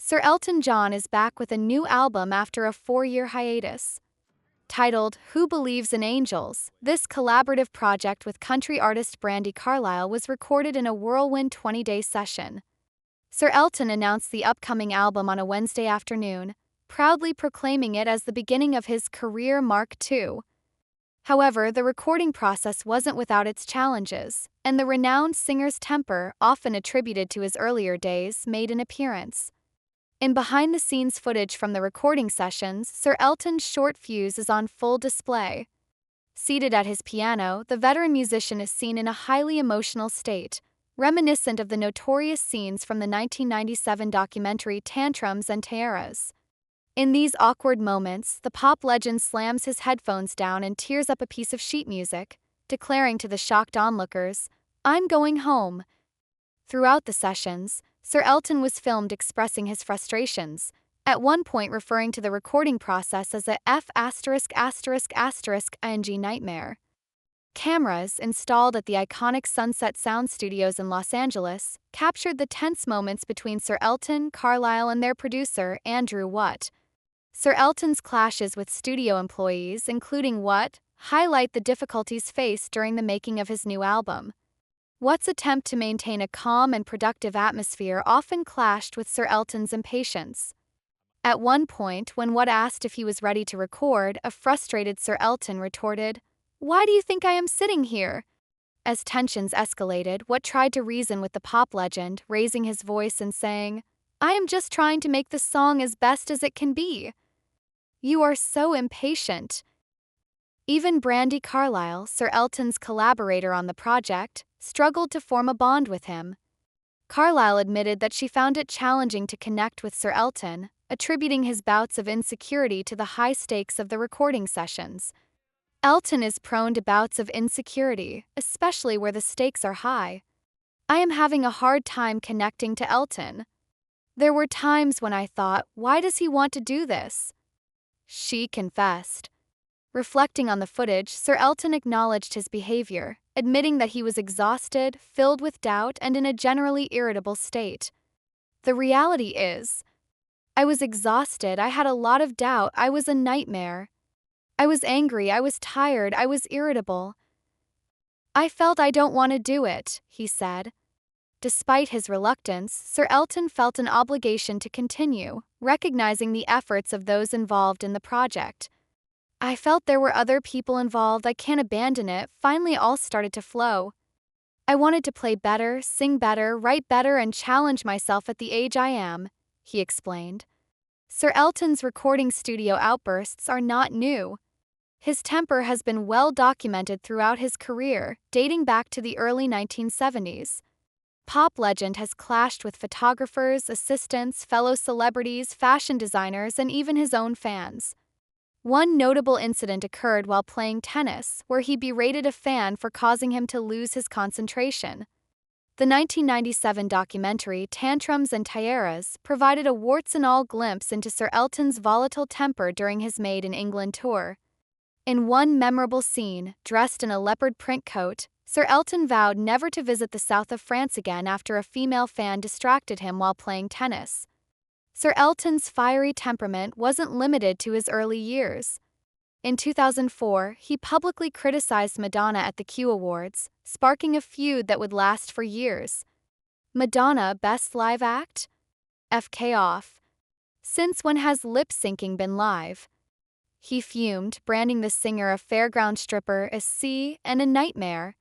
Sir Elton John is back with a new album after a 4-year hiatus. Titled Who Believes in Angels, this collaborative project with country artist Brandi Carlile was recorded in a whirlwind 20-day session. Sir Elton announced the upcoming album on a Wednesday afternoon, proudly proclaiming it as the beginning of his career Mark II. However, the recording process wasn't without its challenges, and the renowned singer's temper, often attributed to his earlier days, made an appearance. In behind-the-scenes footage from the recording sessions, Sir Elton's short fuse is on full display. Seated at his piano, the veteran musician is seen in a highly emotional state, reminiscent of the notorious scenes from the 1997 documentary Tantrums and Tiaras. In these awkward moments, the pop legend slams his headphones down and tears up a piece of sheet music, declaring to the shocked onlookers, "I'm going home." Throughout the sessions, Sir Elton was filmed expressing his frustrations, at one point referring to the recording process as a F******ing nightmare. Cameras, installed at the iconic Sunset Sound Studios in Los Angeles, captured the tense moments between Sir Elton, Carlile, and their producer, Andrew Watt. Sir Elton's clashes with studio employees, including Watt, highlight the difficulties faced during the making of his new album. Watt's attempt to maintain a calm and productive atmosphere often clashed with Sir Elton's impatience. At one point, when Watt asked if he was ready to record, a frustrated Sir Elton retorted, "Why do you think I am sitting here?" As tensions escalated, Watt tried to reason with the pop legend, raising his voice and saying, "I am just trying to make the song as best as it can be." "You are so impatient." Even Brandi Carlile, Sir Elton's collaborator on the project, struggled to form a bond with him. Carlile admitted that she found it challenging to connect with Sir Elton, attributing his bouts of insecurity to the high stakes of the recording sessions. Elton is prone to bouts of insecurity, especially where the stakes are high. "I am having a hard time connecting to Elton. There were times when I thought, why does he want to do this?" she confessed. Reflecting on the footage, Sir Elton acknowledged his behavior, admitting that he was exhausted, filled with doubt, and in a generally irritable state. "The reality is, I was exhausted, I had a lot of doubt, I was a nightmare. I was angry, I was tired, I was irritable. I felt I don't want to do it," he said. Despite his reluctance, Sir Elton felt an obligation to continue, recognizing the efforts of those involved in the project. "I felt there were other people involved, I can't abandon it, finally all started to flow. I wanted to play better, sing better, write better, and challenge myself at the age I am," he explained. Sir Elton's recording studio outbursts are not new. His temper has been well documented throughout his career, dating back to the early 1970s. Pop legend has clashed with photographers, assistants, fellow celebrities, fashion designers, and even his own fans. One notable incident occurred while playing tennis, where he berated a fan for causing him to lose his concentration. The 1997 documentary Tantrums and Tiaras provided a warts-and-all glimpse into Sir Elton's volatile temper during his Made in England tour. In one memorable scene, dressed in a leopard print coat, Sir Elton vowed never to visit the south of France again after a female fan distracted him while playing tennis. Sir Elton's fiery temperament wasn't limited to his early years. In 2004, he publicly criticized Madonna at the Q Awards, sparking a feud that would last for years. Madonna Best Live Act? FK off. Since when has lip-syncing been live? He fumed, branding the singer a fairground stripper, a C, and a nightmare.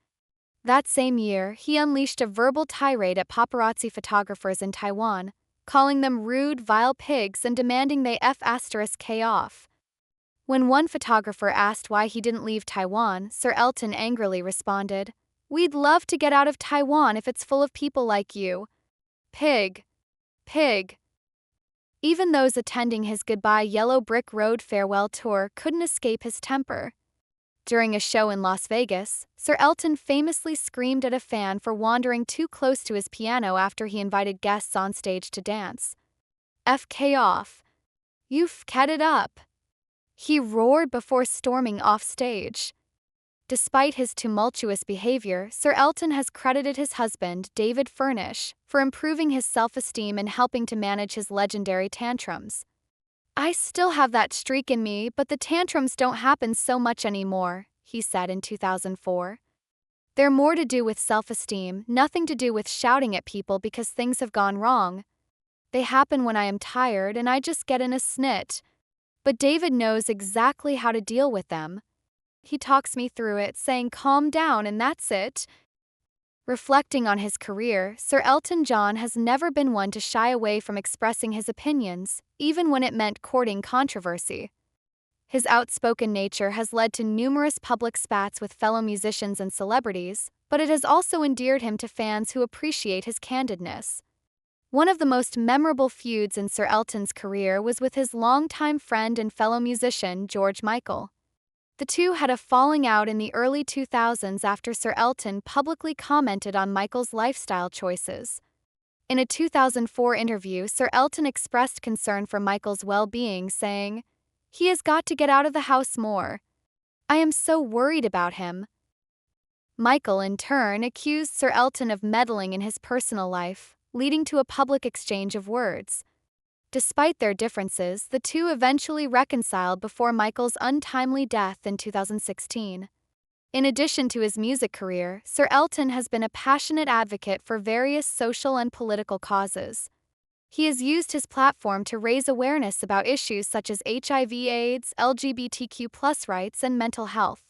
That same year, he unleashed a verbal tirade at paparazzi photographers in Taiwan, calling them rude, vile pigs and demanding they F***K off. When one photographer asked why he didn't leave Taiwan, Sir Elton angrily responded, "We'd love to get out of Taiwan if it's full of people like you. Pig. Pig." Even those attending his Goodbye Yellow Brick Road farewell tour couldn't escape his temper. During a show in Las Vegas, Sir Elton famously screamed at a fan for wandering too close to his piano after he invited guests on stage to dance. "FK off. You f'ked it up," he roared before storming off stage. Despite his tumultuous behavior, Sir Elton has credited his husband, David Furnish, for improving his self-esteem and helping to manage his legendary tantrums. "I still have that streak in me, but the tantrums don't happen so much anymore," he said in 2004. "They're more to do with self-esteem, nothing to do with shouting at people because things have gone wrong. They happen when I am tired and I just get in a snit. But David knows exactly how to deal with them. He talks me through it, saying calm down and that's it." Reflecting on his career, Sir Elton John has never been one to shy away from expressing his opinions, even when it meant courting controversy. His outspoken nature has led to numerous public spats with fellow musicians and celebrities, but it has also endeared him to fans who appreciate his candidness. One of the most memorable feuds in Sir Elton's career was with his longtime friend and fellow musician, George Michael. The two had a falling out in the early 2000s after Sir Elton publicly commented on Michael's lifestyle choices. In a 2004 interview, Sir Elton expressed concern for Michael's well-being, saying, "He has got to get out of the house more. I am so worried about him." Michael, in turn, accused Sir Elton of meddling in his personal life, leading to a public exchange of words. Despite their differences, the two eventually reconciled before Michael's untimely death in 2016. In addition to his music career, Sir Elton has been a passionate advocate for various social and political causes. He has used his platform to raise awareness about issues such as HIV/AIDS, LGBTQ+ rights, and mental health.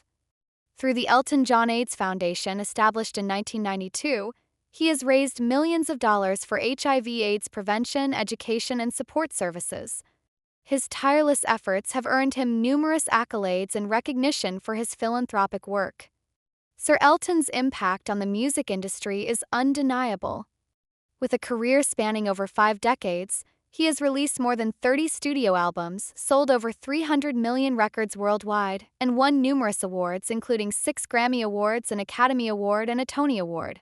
Through the Elton John AIDS Foundation, established in 1992, he has raised millions of dollars for HIV/AIDS prevention, education, and support services. His tireless efforts have earned him numerous accolades and recognition for his philanthropic work. Sir Elton's impact on the music industry is undeniable. With a career spanning over 5 decades, he has released more than 30 studio albums, sold over 300 million records worldwide, and won numerous awards, including 6 Grammy Awards, an Academy Award, and a Tony Award.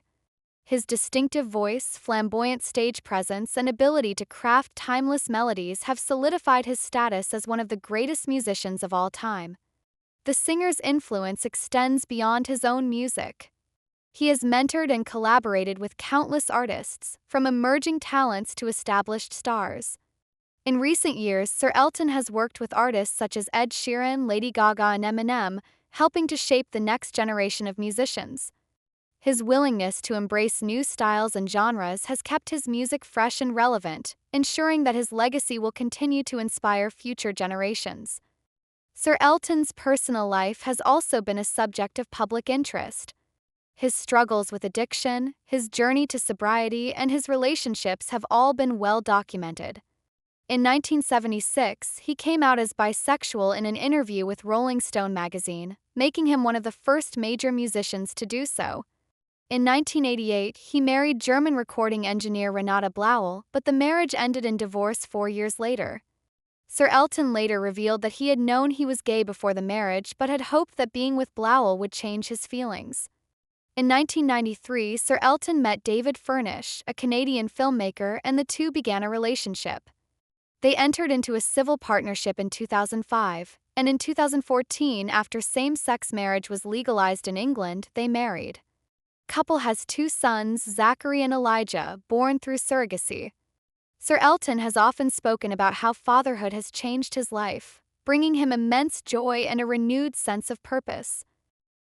His distinctive voice, flamboyant stage presence, and ability to craft timeless melodies have solidified his status as one of the greatest musicians of all time. The singer's influence extends beyond his own music. He has mentored and collaborated with countless artists, from emerging talents to established stars. In recent years, Sir Elton has worked with artists such as Ed Sheeran, Lady Gaga, and Eminem, helping to shape the next generation of musicians. His willingness to embrace new styles and genres has kept his music fresh and relevant, ensuring that his legacy will continue to inspire future generations. Sir Elton's personal life has also been a subject of public interest. His struggles with addiction, his journey to sobriety, and his relationships have all been well documented. In 1976, he came out as bisexual in an interview with Rolling Stone magazine, making him one of the first major musicians to do so. In 1988, he married German recording engineer Renate Blauel, but the marriage ended in divorce 4 years later. Sir Elton later revealed that he had known he was gay before the marriage but had hoped that being with Blauel would change his feelings. In 1993, Sir Elton met David Furnish, a Canadian filmmaker, and the two began a relationship. They entered into a civil partnership in 2005, and in 2014, after same-sex marriage was legalized in England, they married. The couple has 2 sons, Zachary and Elijah, born through surrogacy. Sir Elton has often spoken about how fatherhood has changed his life, bringing him immense joy and a renewed sense of purpose.